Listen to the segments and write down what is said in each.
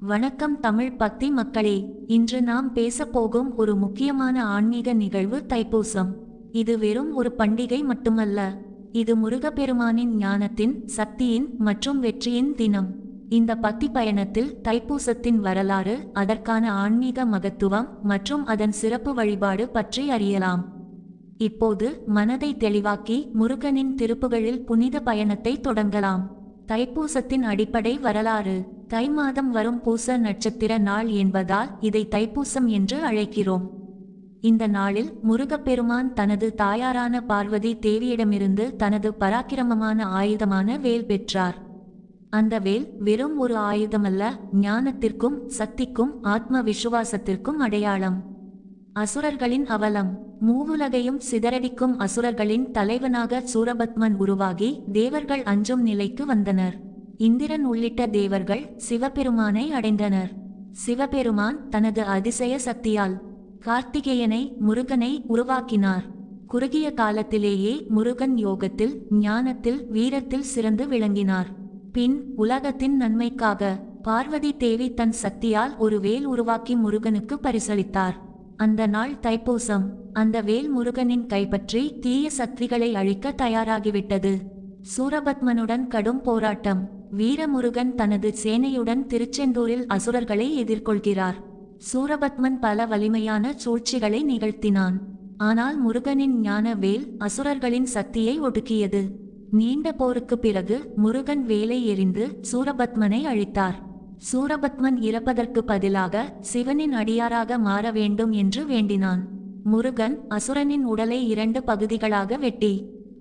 வணக்கம் தமிழ் பக்தி மக்களே. இன்று நாம் பேசப்போகும் ஒரு முக்கியமான ஆன்மீக நிகழ்வு தைப்பூசம். இது வெறும் ஒரு பண்டிகை மட்டுமல்ல, இது முருகப்பெருமானின் ஞானத்தின், சக்தியின் மற்றும் வெற்றியின் தினம். இந்த பக்தி பயணத்தில் தைப்பூசத்தின் வரலாறு, அதற்கான ஆன்மீக மகத்துவம் மற்றும் அதன் சிறப்பு வழிபாடு பற்றி அறியலாம். இப்போது மனதை தெளிவாக்கி முருகனின் திருப்புகழில் புனித பயணத்தை தொடங்கலாம். தைப்பூசத்தின் அடிப்படை வரலாறு. தை மாதம் வரும் பூச நட்சத்திர நாள் என்பதால் இதை தைப்பூசம் என்று அழைக்கிறோம். இந்த நாளில் முருகப்பெருமான் தனது தாயாரான பார்வதி தேவியிடமிருந்து தனது பராக்கிரமமான ஆயுதமான வேல் பெற்றார். அந்த வேல் வெறும் ஒரு ஆயுதமல்ல, ஞானத்திற்கும் சக்திக்கும் ஆத்ம விசுவாசத்திற்கும் அடையாளம். அசுரர்களின் அவலம். மூவுலகையும் சிதறடிக்கும் அசுரர்களின் தலைவனாக சூரபத்மன் உருவாகி தேவர்கள் அஞ்சும் நிலைக்கு வந்தனர். இந்திரன் உள்ளிட்ட தேவர்கள் சிவபெருமானை அடைந்தனர். சிவபெருமான் தனது அதிசய சக்தியால் கார்த்திகேயனை, முருகனை உருவாக்கினார். குறுகிய காலத்திலேயே முருகன் யோகத்தில், ஞானத்தில், வீரத்தில் சிறந்து விளங்கினார். பின் உலகத்தின் நன்மைக்காக பார்வதி தேவி தன் சக்தியால் ஒரு வேல் உருவாக்கி முருகனுக்கு பரிசளித்தார். அந்த நாள் தைப்பூசம். அந்த வேல் முருகனின் கைப்பற்றி தீய சக்திகளை அழிக்க தயாராகிவிட்டது. சூரபத்மனுடன் கடும் போராட்டம். வீரமுருகன் தனது சேனையுடன் திருச்செந்தூரில் அசுரர்களை எதிர்கொள்கிறார். சூரபத்மன் பல வலிமையான சூழ்ச்சிகளை நிகழ்த்தினான். ஆனால் முருகனின் ஞான வேல் அசுரர்களின் சக்தியை ஒடுக்கியது. நீண்ட போருக்கு பிறகு முருகன் வேலை எறிந்து சூரபத்மனை அழித்தார். சூரபத்மன் இறப்பதற்கு பதிலாக சிவனின் அடியாராக மாற வேண்டும் என்று வேண்டினான். முருகன் அசுரனின் உடலை 2 பகுதிகளாக வெட்டி,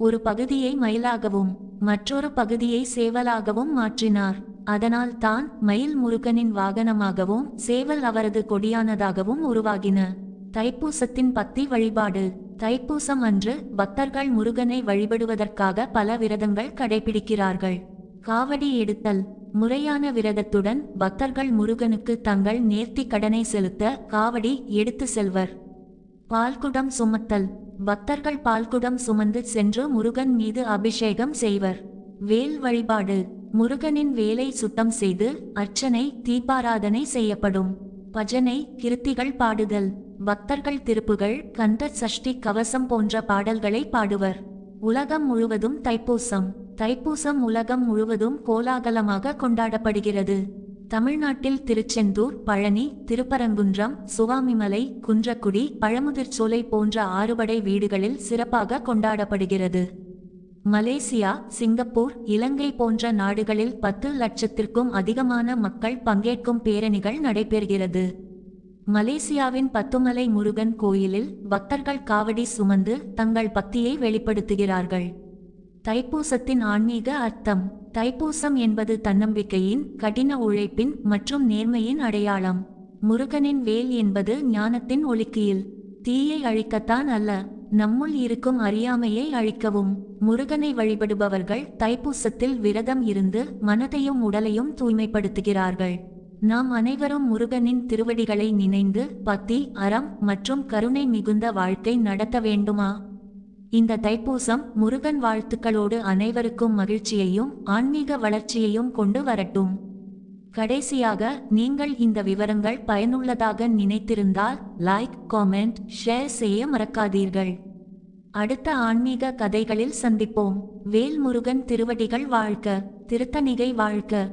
ஒரு பகுதியை மயிலாகவும் மற்றொரு பகுதியை சேவலாகவும் மாற்றினார். அதனால் தான் மயில் முருகனின் வாகனமாகவும் சேவல் அவரது கொடியானதாகவும் உருவாகின. தைப்பூசத்தின் பக்தி வழிபாடு. தைப்பூசம் அன்று பக்தர்கள் முருகனை வழிபடுவதற்காக பல விரதங்கள் கடைபிடிக்கிறார்கள். காவடி எடுத்தல். முறையான விரதத்துடன் பக்தர்கள் முருகனுக்கு தங்கள் நேர்த்தி கடனை செலுத்த காவடி எடுத்து செல்வர். பால்குடம் சுமத்தல். பக்தர்கள் பால்குடம் சுமந்து சென்று முருகன் மீது அபிஷேகம் செய்வர். வேல் வழிபாடு. முருகனின் வேலை சுத்தம் செய்து அர்ச்சனை, தீபாராதனை செய்யப்படும். பஜனை, கிருத்திகள் பாடுதல். பக்தர்கள் திருப்புகள், கந்த சஷ்டி கவசம் போன்ற பாடல்களை பாடுவர். உலகம் முழுவதும் தைப்பூசம். தைப்பூசம் உலகம் முழுவதும் கோலாகலமாக கொண்டாடப்படுகிறது. தமிழ்நாட்டில் திருச்செந்தூர், பழனி, திருப்பரங்குன்றம், சுவாமிமலை, குன்றக்குடி, பழமுதிர்சோலை போன்ற ஆறுபடை வீடுகளில் சிறப்பாக கொண்டாடப்படுகிறது. மலேசியா, சிங்கப்பூர், இலங்கை போன்ற நாடுகளில் 10 லட்சத்திற்கும் அதிகமான மக்கள் பங்கேற்கும் பேரணிகள் நடைபெறுகிறது. மலேசியாவின் பத்துமலை முருகன் கோயிலில் பக்தர்கள் காவடி சுமந்து தங்கள் பக்தியை வெளிப்படுத்துகிறார்கள். தைப்பூசத்தின் ஆன்மீக அர்த்தம். தைப்பூசம் என்பது தன்னம்பிக்கையின், கடின உழைப்பின் மற்றும் நேர்மையின் அடையாளம். முருகனின் வேல் என்பது ஞானத்தின் ஒளிக்கியில். தீயை அழிக்கத்தான் அல்ல, நம்முள் இருக்கும் அறியாமையை அழிக்கவும். முருகனை வழிபடுபவர்கள் தைப்பூசத்தில் விரதம் இருந்து மனதையும் உடலையும் தூய்மைப்படுத்துகிறார்கள். நாம் அனைவரும் முருகனின் திருவடிகளை நினைந்து பக்தி, அறம் மற்றும் கருணை மிகுந்த வாழ்க்கை நடத்த வேண்டுமா? இந்த தைப்பூசம் முருகன் வாழ்த்துக்களோடு அனைவருக்கும் மகிழ்ச்சியையும் ஆன்மீக வளர்ச்சியையும் கொண்டு வரட்டும். கடைசியாக, நீங்கள் இந்த விவரங்கள் பயனுள்ளதாக நினைத்திருந்தால் லைக், காமெண்ட், ஷேர் செய்ய மறக்காதீர்கள். அடுத்த ஆன்மீக கதைகளில் சந்திப்போம். வேல் முருகன் திருவடிகள் வாழ்க. திருத்தணிகை வாழ்க.